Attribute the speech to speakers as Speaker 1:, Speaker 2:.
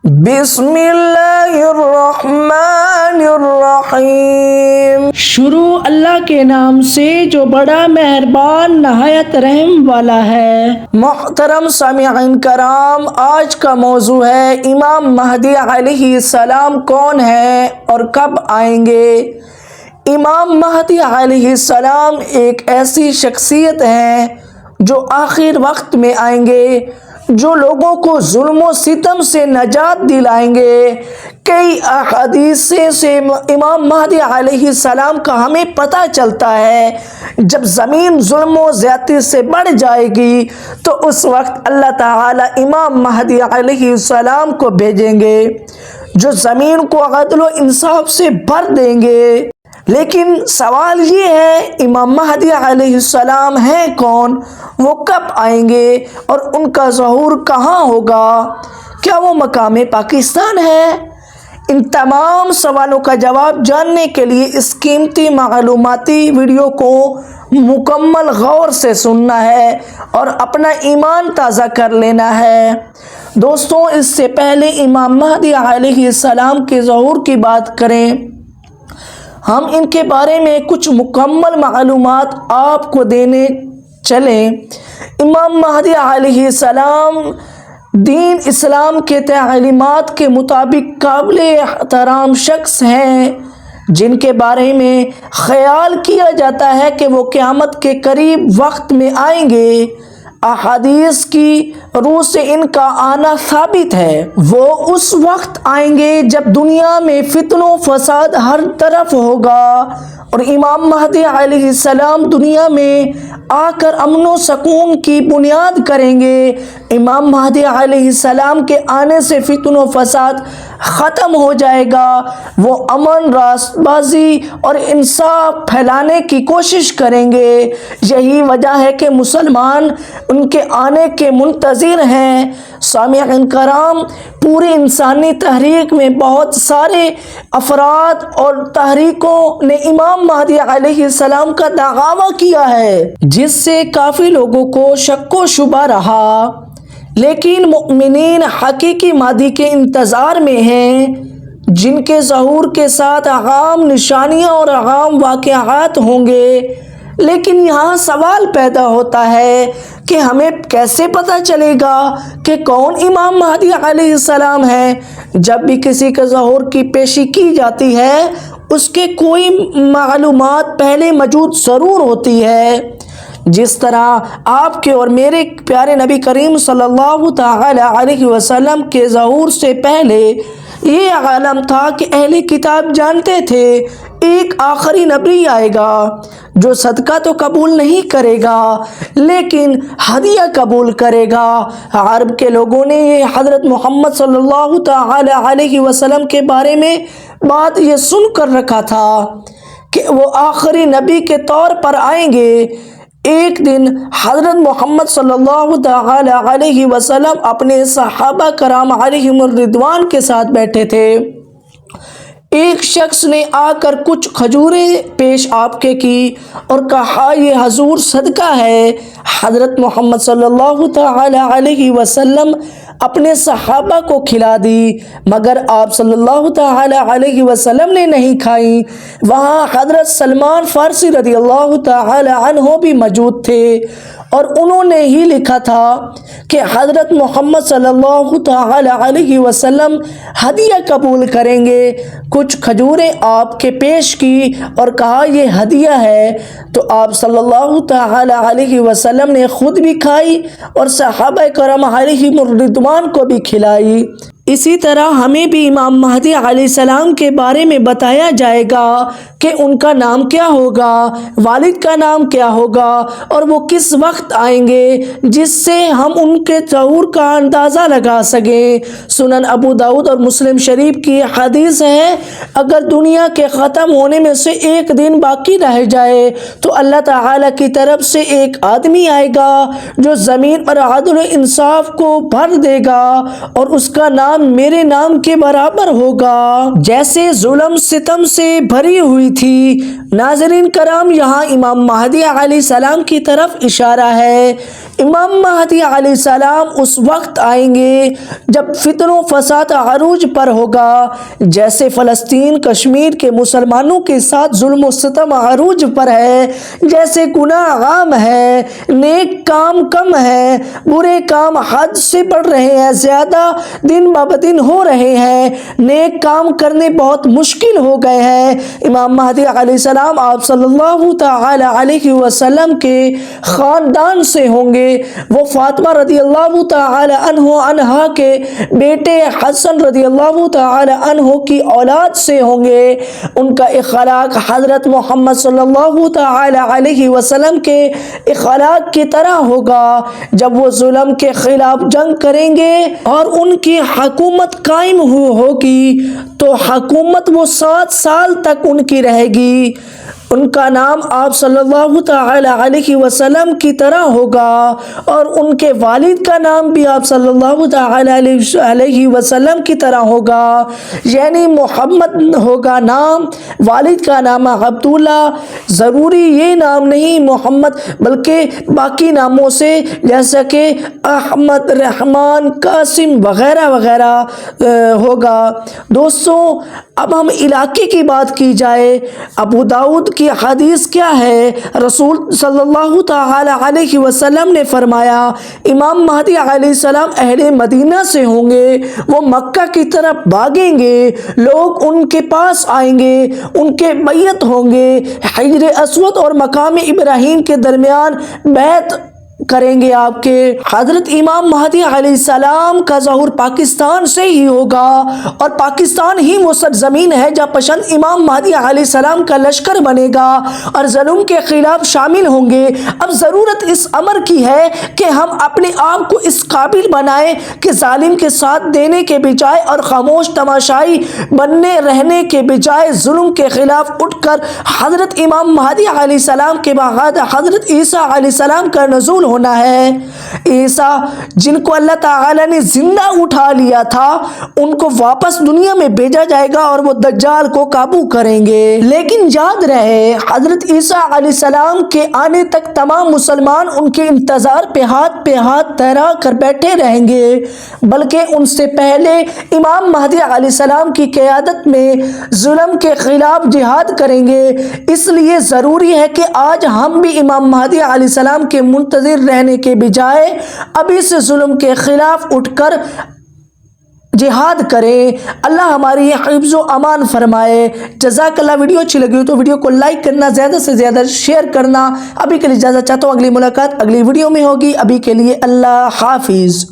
Speaker 1: بسم اللہ الرحمن الرحیم۔
Speaker 2: شروع اللہ کے نام سے جو بڑا مہربان نہایت رحم والا ہے۔
Speaker 1: محترم سامعین کرام، آج کا موضوع ہے امام مہدی علیہ السلام کون ہیں اور کب آئیں گے۔ امام مہدی علیہ السلام ایک ایسی شخصیت ہیں جو آخر وقت میں آئیں گے، جو لوگوں کو ظلم و ستم سے نجات دلائیں گے۔ کئی احادیث سے امام مہدی علیہ السلام کا ہمیں پتہ چلتا ہے جب زمین ظلم و زیادتی سے بڑھ جائے گی تو اس وقت اللہ تعالی امام مہدی علیہ السلام کو بھیجیں گے جو زمین کو عدل و انصاف سے بھر دیں گے۔ لیکن سوال یہ ہے، امام مہدی علیہ السلام ہیں کون، وہ کب آئیں گے اور ان کا ظہور کہاں ہوگا؟ کیا وہ مقام پاکستان ہے؟ ان تمام سوالوں کا جواب جاننے کے لیے اس قیمتی معلوماتی ویڈیو کو مکمل غور سے سننا ہے اور اپنا ایمان تازہ کر لینا ہے۔ دوستوں، اس سے پہلے امام مہدی علیہ السلام کے ظہور کی بات کریں، ہم ان کے بارے میں کچھ مکمل معلومات آپ کو دینے چلیں۔ امام مہدی علیہ السلام دین اسلام کے تعلیمات کے مطابق قابل احترام شخص ہیں، جن کے بارے میں خیال کیا جاتا ہے کہ وہ قیامت کے قریب وقت میں آئیں گے۔ احادیث کی روح سے ان کا آنا ثابت ہے۔ وہ اس وقت آئیں گے جب دنیا میں فتن و فساد ہر طرف ہوگا اور امام مہدی علیہ السلام دنیا میں آ کر امن و سکون کی بنیاد کریں گے۔ امام مہدی علیہ السلام کے آنے سے فتن و فساد ختم ہو جائے گا، وہ امن، راست بازی اور انصاف پھیلانے کی کوشش کریں گے۔ یہی وجہ ہے کہ مسلمان ان کے آنے کے منتظر ہیں۔ سامعین کرام، پوری انسانی تاریخ میں بہت سارے افراد اور تحریکوں نے امام مہدی علیہ السلام کا دعویٰ کیا ہے، جس سے کافی لوگوں کو شک و شبہ رہا، لیکن مؤمنین حقیقی مہدی کے انتظار میں ہیں، جن کے ظہور کے ساتھ عام نشانیاں اور عام واقعات ہوں گے۔ لیکن یہاں سوال پیدا ہوتا ہے کہ ہمیں کیسے پتہ چلے گا کہ کون امام مہدی علیہ السلام ہے؟ جب بھی کسی کے ظہور کی پیشی کی جاتی ہے، اس کے کوئی معلومات پہلے موجود ضرور ہوتی ہے۔ جس طرح آپ کے اور میرے پیارے نبی کریم صلی اللہ تعالی علیہ وسلم کے ظہور سے پہلے یہ عالم تھا کہ اہل کتاب جانتے تھے ایک آخری نبی آئے گا جو صدقہ تو قبول نہیں کرے گا لیکن ہدیہ قبول کرے گا۔ عرب کے لوگوں نے یہ حضرت محمد صلی اللہ تعالی علیہ وسلم کے بارے میں بات یہ سن کر رکھا تھا کہ وہ آخری نبی کے طور پر آئیں گے۔ ایک دن حضرت محمد صلی اللہ تعالی علیہ وسلم اپنے صحابہ کرام علیہم الرضوان کے ساتھ بیٹھے تھے۔ ایک شخص نے آ کر کچھ کھجوریں پیش آپ کے کی اور کہا، یہ حضور صدقہ ہے۔ حضرت محمد صلی اللہ تعالی علیہ وسلم اپنے صحابہ کو کھلا دی، مگر آپ صلی اللہ تعالی علیہ وسلم نے نہیں کھائی۔ وہاں حضرت سلمان فارسی رضی اللہ تعالی عنہ بھی موجود تھے اور انہوں نے ہی لکھا تھا کہ حضرت محمد صلی اللہ تعالی علیہ وسلم ہدیہ قبول کریں گے۔ کچھ کھجوریں آپ کے پیش کی اور کہا، یہ ہدیہ ہے، تو آپ صلی اللہ تعالی علیہ وسلم نے خود بھی کھائی اور صحابہ کرام علیہم الرضوان کو بھی کھلائی۔ اسی طرح ہمیں بھی امام مہدی علیہ السلام کے بارے میں بتایا جائے گا کہ ان کا نام کیا ہوگا، والد کا نام کیا ہوگا اور وہ کس وقت آئیں گے، جس سے ہم ان کے ظہور کا اندازہ لگا سکیں۔ سنن ابو داؤد اور مسلم شریف کی حدیث ہے، اگر دنیا کے ختم ہونے میں سے ایک دن باقی رہ جائے تو اللہ تعالی کی طرف سے ایک آدمی آئے گا جو زمین پر عدل و انصاف کو بھر دے گا اور اس کا نام میرے نام کے برابر ہوگا۔ جیسے ظلم ستم سے بھری ہوئی تھی۔ ناظرین کرام، یہاں امام مہدی علیہ السلام کی طرف اشارہ ہے۔ امام مہدی علیہ السلام اس وقت آئیں گے جب فتن و فساد عروج پر ہوگا، جیسے فلسطین کشمیر کے مسلمانوں کے ساتھ ظلم و ستم عروج پر ہے، جیسے گناہ عام ہے، نیک کام کم ہے، برے کام حد سے بڑھ رہے ہیں، زیادہ دن بدن ہو رہے ہیں، نیک کام کرنے بہت مشکل ہو گئے ہیں۔ امام مہدی علیہ السلام آپ صلی اللہ تعالی علیہ وسلم کے خاندان سے ہوں گے۔ وہ فاطمہ رضی اللہ تعالی عنہا کے بیٹے حسن رضی اللہ تعالی عنہ کی اولاد سے ہوں گے۔ ان کا اخلاق حضرت محمد صلی اللہ تعالی علیہ وسلم کے اخلاق کی طرح ہوگا۔ جب وہ ظلم کے خلاف جنگ کریں گے اور ان کی حکومت قائم ہوگی تو حکومت وہ 7 سال تک ان کی رہے گی۔ ان کا نام آپ صلی اللہ تعالی علیہ وسلم کی طرح ہوگا اور ان کے والد کا نام بھی آپ صلی اللہ تعالی علیہ وسلم کی طرح ہوگا، یعنی محمد ہوگا نام، والد کا نام عبداللہ۔ ضروری یہ نام نہیں محمد، بلکہ باقی ناموں سے جیسا کہ احمد، رحمان، قاسم وغیرہ وغیرہ ہوگا۔ دوستوں، اب ہم علاقے کی بات کی جائے، ابو داؤد کی حدیث کیا ہے؟ رسول صلی اللہ تعالی علیہ وسلم نے فرمایا، امام مہدی علیہ السلام اہل مدینہ سے ہوں گے، وہ مکہ کی طرف بھاگیں گے، لوگ ان کے پاس آئیں گے، ان کے بیعت ہوں گے، حجر اسود اور مقام ابراہیم کے درمیان بیعت کریں گے آپ کے۔ حضرت امام مہدی علیہ السلام کا ظہور پاکستان سے ہی ہوگا اور پاکستان ہی وہ سرزمین ہے جہاں پسند امام مہدی علیہ السلام کا لشکر بنے گا اور ظلم کے خلاف شامل ہوں گے۔ اب ضرورت اس امر کی ہے کہ ہم اپنے آپ کو اس قابل بنائیں کہ ظالم کے ساتھ دینے کے بجائے اور خاموش تماشائی بننے رہنے کے بجائے ظلم کے خلاف اٹھ کر حضرت امام مہدی علیہ السلام کے بعد حضرت عیسیٰ علیہ السلام کا نزول ہونا ہے۔ عیسیٰ جن کو اللہ تعالی نے زندہ اٹھا لیا تھا، ان کو واپس دنیا میں بھیجا جائے گا اور وہ دجال کو قابو کریں گے۔ لیکن یاد رہے، حضرت عیسیٰ علیہ السلام کے آنے تک تمام مسلمان ان کے انتظار پہ ہاتھ تھیرا کر بیٹھے رہیں گے، بلکہ ان سے پہلے امام مہدی علیہ السلام کی قیادت میں ظلم کے خلاف جہاد کریں گے۔ اس لیے ضروری ہے کہ آج ہم بھی امام مہدی علیہ السلام کے منتظر رہنے کے بجائے ابھی سے ظلم کے خلاف اٹھ کر جہاد کریں۔ اللہ ہماری حفظ و امان فرمائے۔ جزاک اللہ۔ ویڈیو اچھی لگی ہو تو ویڈیو کو لائک کرنا، زیادہ سے زیادہ شیئر کرنا۔ ابھی کے لیے اجازت چاہتا ہوں، اگلی ملاقات اگلی ویڈیو میں ہوگی۔ ابھی کے لیے اللہ حافظ۔